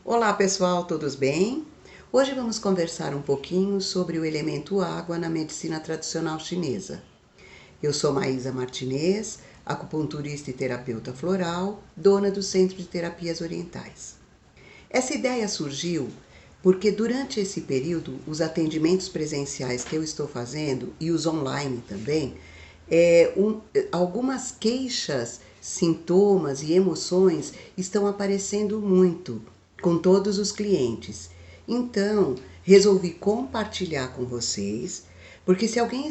Olá pessoal, todos bem? Hoje vamos conversar um pouquinho sobre o elemento água na medicina tradicional chinesa. Eu sou Maísa Martinez, acupunturista e terapeuta floral, dona do Centro de Terapias Orientais. Essa ideia surgiu porque durante esse período, os atendimentos presenciais que eu estou fazendo e os online também, algumas queixas, sintomas e emoções estão aparecendo muito com todos os clientes. Então, resolvi compartilhar com vocês, porque se alguém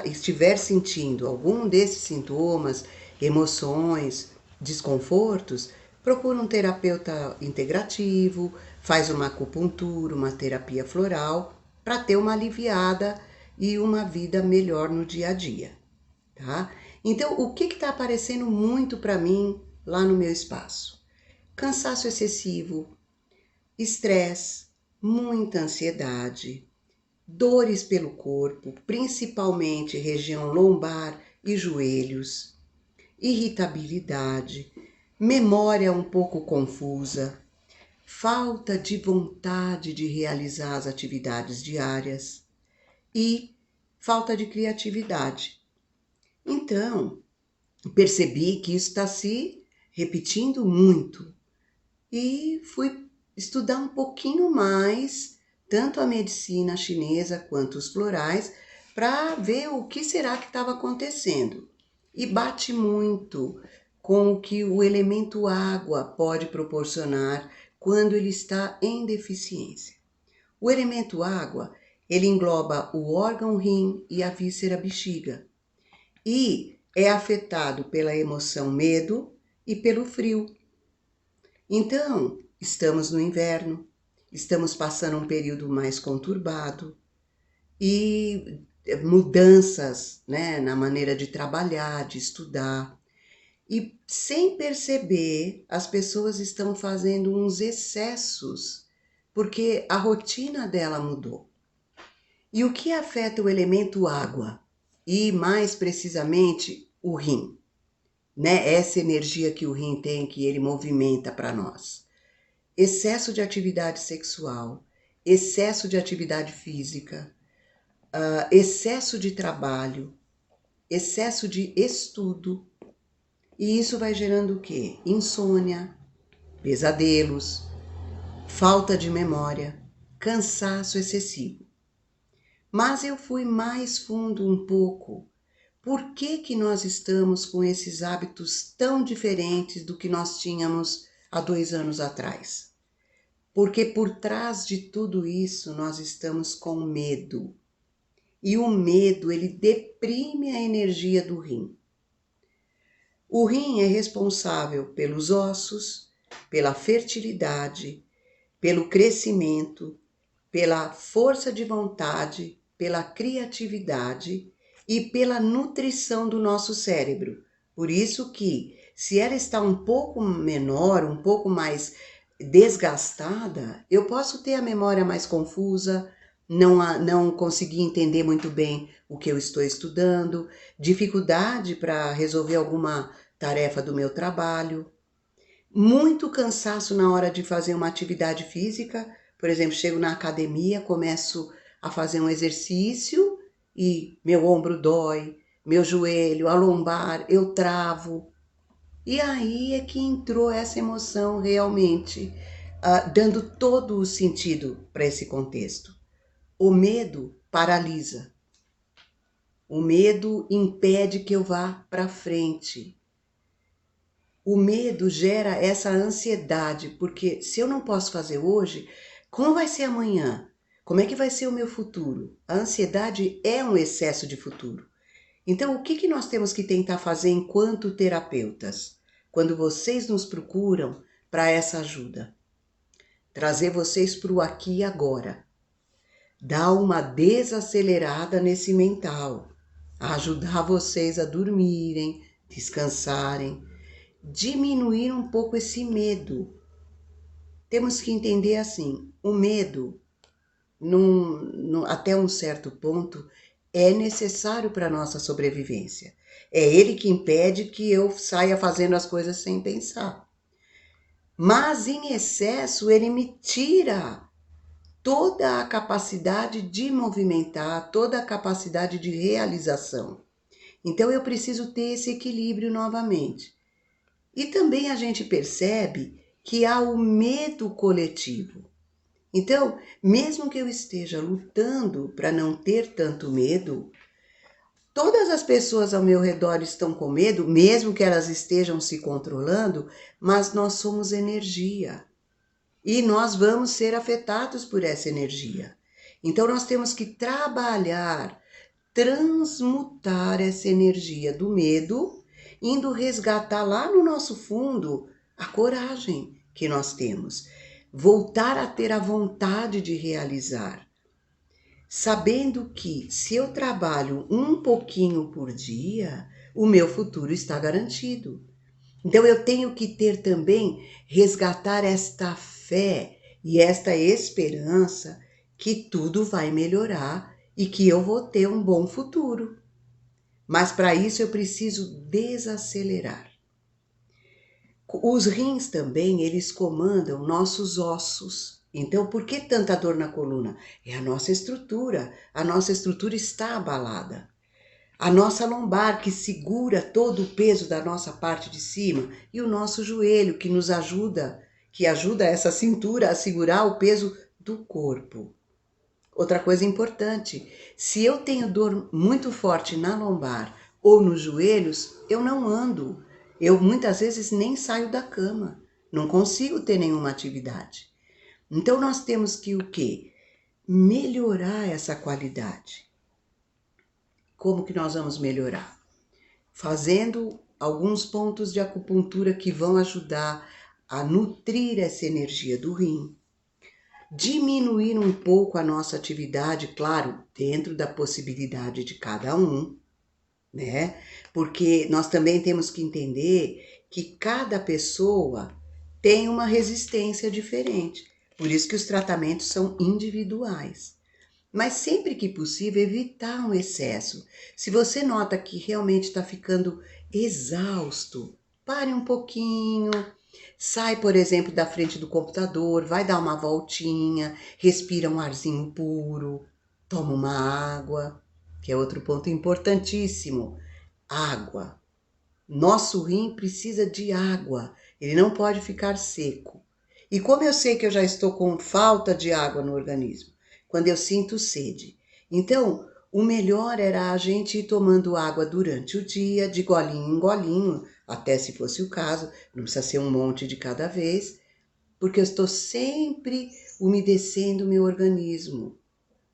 estiver sentindo algum desses sintomas, emoções, desconfortos, procura um terapeuta integrativo, faz uma acupuntura, uma terapia floral, para ter uma aliviada e uma vida melhor no dia a dia, tá? Então, o que está aparecendo muito para mim lá no meu espaço? Cansaço excessivo, estresse, muita ansiedade, dores pelo corpo, principalmente região lombar e joelhos, irritabilidade, memória um pouco confusa, falta de vontade de realizar as atividades diárias e falta de criatividade. Então, percebi que isso está se repetindo muito e fui estudar um pouquinho mais, tanto a medicina chinesa quanto os florais, para ver o que será que estava acontecendo. E bate muito com o que o elemento água pode proporcionar quando ele está em deficiência. O elemento água, ele engloba o órgão rim e a víscera bexiga e é afetado pela emoção medo e pelo frio. Então, estamos no inverno, estamos passando um período mais conturbado e mudanças, né, na maneira de trabalhar, de estudar. E sem perceber, as pessoas estão fazendo uns excessos porque a rotina dela mudou. E o que afeta o elemento água? E mais precisamente o rim, né? Essa energia que o rim tem, que ele movimenta para nós. Excesso de atividade sexual, excesso de atividade física, excesso de trabalho, excesso de estudo. E isso vai gerando o quê? Insônia, pesadelos, falta de memória, cansaço excessivo. Mas eu fui mais fundo um pouco. Por que que nós estamos com esses hábitos tão diferentes do que nós tínhamos há 2 anos atrás? Porque por trás de tudo isso nós estamos com medo. E o medo, ele deprime a energia do rim. O rim é responsável pelos ossos, pela fertilidade, pelo crescimento, pela força de vontade, pela criatividade e pela nutrição do nosso cérebro. Por isso que, se ela está um pouco menor, um pouco mais desgastada, eu posso ter a memória mais confusa, não conseguir entender muito bem o que eu estou estudando, dificuldade para resolver alguma tarefa do meu trabalho, muito cansaço na hora de fazer uma atividade física. Por exemplo, chego na academia, começo a fazer um exercício e meu ombro dói, meu joelho, a lombar, eu travo. E aí é que entrou essa emoção realmente, dando todo o sentido para esse contexto. O medo paralisa. O medo impede que eu vá para frente. O medo gera essa ansiedade, porque se eu não posso fazer hoje, como vai ser amanhã? Como é que vai ser o meu futuro? A ansiedade é um excesso de futuro. Então, o que que nós temos que tentar fazer enquanto terapeutas? Quando vocês nos procuram para essa ajuda? Trazer vocês para o aqui e agora. Dar uma desacelerada nesse mental. Ajudar vocês a dormirem, descansarem, diminuir um pouco esse medo. Temos que entender assim, o medo, até um certo ponto, é necessário para a nossa sobrevivência. É ele que impede que eu saia fazendo as coisas sem pensar. mas em excesso ele me tira toda a capacidade de movimentar, toda a capacidade de realização. Então eu preciso ter esse equilíbrio novamente. E também a gente percebe que há o medo coletivo. Então, mesmo que eu esteja lutando para não ter tanto medo, todas as pessoas ao meu redor estão com medo, mesmo que elas estejam se controlando, mas nós somos energia. E nós vamos ser afetados por essa energia. Então nós temos que trabalhar, transmutar essa energia do medo, indo resgatar lá no nosso fundo a coragem que nós temos. Voltar a ter a vontade de realizar. Sabendo que se eu trabalho um pouquinho por dia, o meu futuro está garantido. Então eu tenho que ter também, resgatar esta fé e esta esperança que tudo vai melhorar e que eu vou ter um bom futuro. Mas para isso eu preciso desacelerar. Os rins também, eles comandam nossos ossos. Então, por que tanta dor na coluna? É a nossa estrutura. A nossa estrutura está abalada. A nossa lombar, que segura todo o peso da nossa parte de cima, e o nosso joelho, que nos ajuda, que ajuda essa cintura a segurar o peso do corpo. Outra coisa importante, se eu tenho dor muito forte na lombar ou nos joelhos, eu não ando. Eu muitas vezes nem saio da cama. Não consigo ter nenhuma atividade. Então nós temos que o quê? Melhorar essa qualidade. Como que nós vamos melhorar? Fazendo alguns pontos de acupuntura que vão ajudar a nutrir essa energia do rim. Diminuir um pouco a nossa atividade, claro, dentro da possibilidade de cada um, né? Porque nós também temos que entender que cada pessoa tem uma resistência diferente. Por isso que os tratamentos são individuais. Mas sempre que possível, evitar um excesso. Se você nota que realmente está ficando exausto, pare um pouquinho, sai, por exemplo, da frente do computador, vai dar uma voltinha, respira um arzinho puro, toma uma água, que é outro ponto importantíssimo. Água. Nosso rim precisa de água, ele não pode ficar seco. E como eu sei que eu já estou com falta de água no organismo? Quando eu sinto sede. Então, o melhor era a gente ir tomando água durante o dia, de golinho em golinho, até se fosse o caso, não precisa ser um monte de cada vez, porque eu estou sempre umedecendo o meu organismo.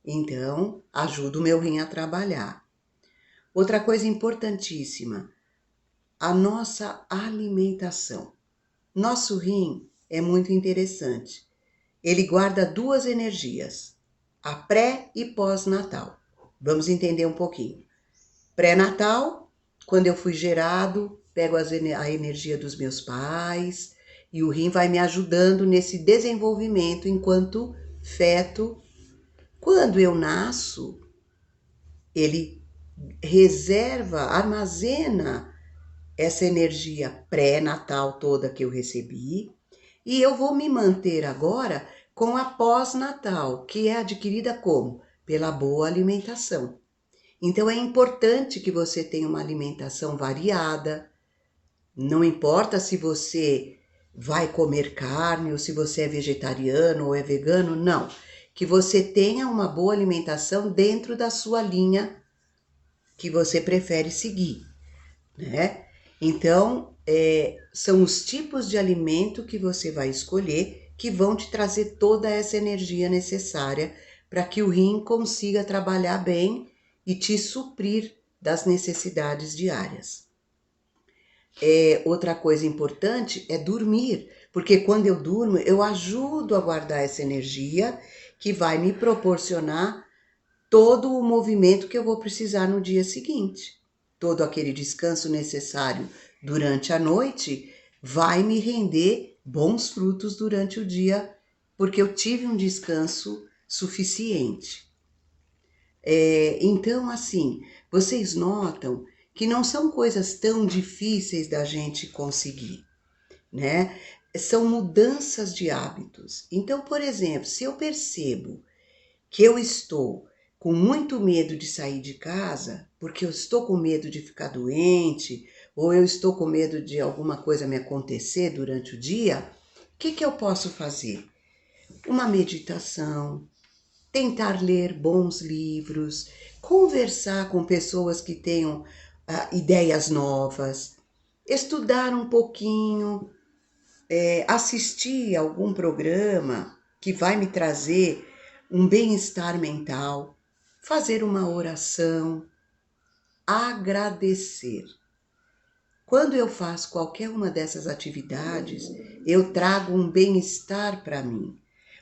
Então, ajuda o meu rim a trabalhar. Outra coisa importantíssima, a nossa alimentação. Nosso rim é muito interessante. Ele guarda duas energias, a pré e pós-natal. Vamos entender um pouquinho. Pré-natal, quando eu fui gerado, pego a energia dos meus pais e o rim vai me ajudando nesse desenvolvimento enquanto feto. Quando eu nasço, ele reserva, armazena essa energia pré-natal toda que eu recebi, e eu vou me manter agora com a pós-natal, que é adquirida como? Pela boa alimentação. Então é importante que você tenha uma alimentação variada, não importa se você vai comer carne ou se você é vegetariano ou é vegano, não. Que você tenha uma boa alimentação dentro da sua linha que você prefere seguir, né? Então, são os tipos de alimento que você vai escolher que vão te trazer toda essa energia necessária para que o rim consiga trabalhar bem e te suprir das necessidades diárias. Outra coisa importante é dormir, porque quando eu durmo, eu ajudo a guardar essa energia que vai me proporcionar todo o movimento que eu vou precisar no dia seguinte. Todo aquele descanso necessário durante a noite vai me render bons frutos durante o dia, porque eu tive um descanso suficiente. Então, assim, vocês notam que não são coisas tão difíceis da gente conseguir, né? são mudanças de hábitos. Então, por exemplo, se eu percebo que eu estou com muito medo de sair de casa, porque eu estou com medo de ficar doente, ou eu estou com medo de alguma coisa me acontecer durante o dia, o que eu posso fazer? Uma meditação, tentar ler bons livros, conversar com pessoas que tenham ideias novas, estudar um pouquinho, assistir algum programa que vai me trazer um bem-estar mental, fazer uma oração, agradecer. Quando eu faço qualquer uma dessas atividades, eu trago um bem-estar para mim.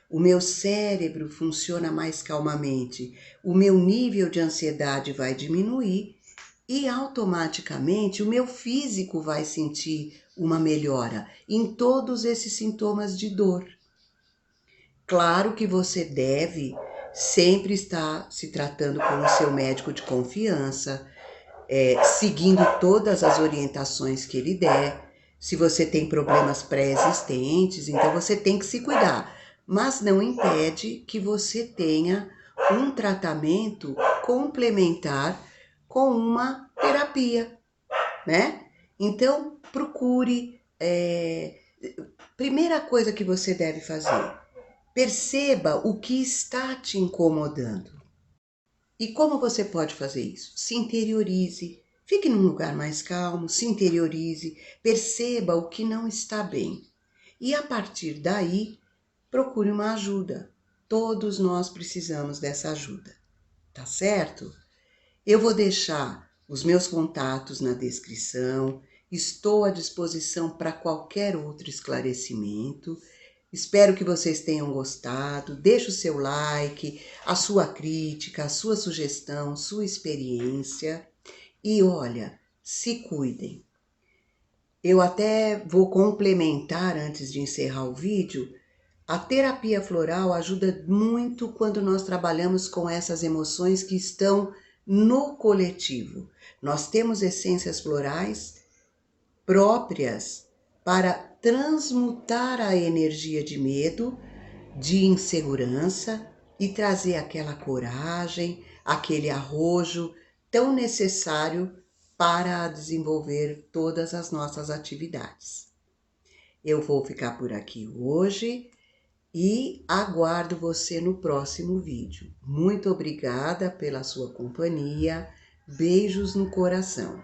O meu cérebro funciona mais calmamente, o meu nível de ansiedade vai diminuir e automaticamente o meu físico vai sentir uma melhora em todos esses sintomas de dor. Claro que você deve sempre estar se tratando com o seu médico de confiança, seguindo todas as orientações que ele der. Se você tem problemas pré-existentes, então você tem que se cuidar. Mas não impede que você tenha um tratamento complementar com uma terapia, né? Então, procure. Primeira coisa que você deve fazer, perceba o que está te incomodando. E como você pode fazer isso? Se interiorize, fique num lugar mais calmo, se interiorize, perceba o que não está bem. E a partir daí, procure uma ajuda. Todos nós precisamos dessa ajuda, tá certo? Eu vou deixar os meus contatos na descrição, estou à disposição para qualquer outro esclarecimento. Espero que vocês tenham gostado. Deixe o seu like, a sua crítica, a sua sugestão, sua experiência. E olha, se cuidem. Eu até vou complementar antes de encerrar o vídeo. A terapia floral ajuda muito quando nós trabalhamos com essas emoções que estão no coletivo. Nós temos essências florais próprias para transmutar a energia de medo, de insegurança e trazer aquela coragem, aquele arrojo tão necessário para desenvolver todas as nossas atividades. Eu vou ficar por aqui hoje e aguardo você no próximo vídeo. Muito obrigada pela sua companhia. Beijos no coração.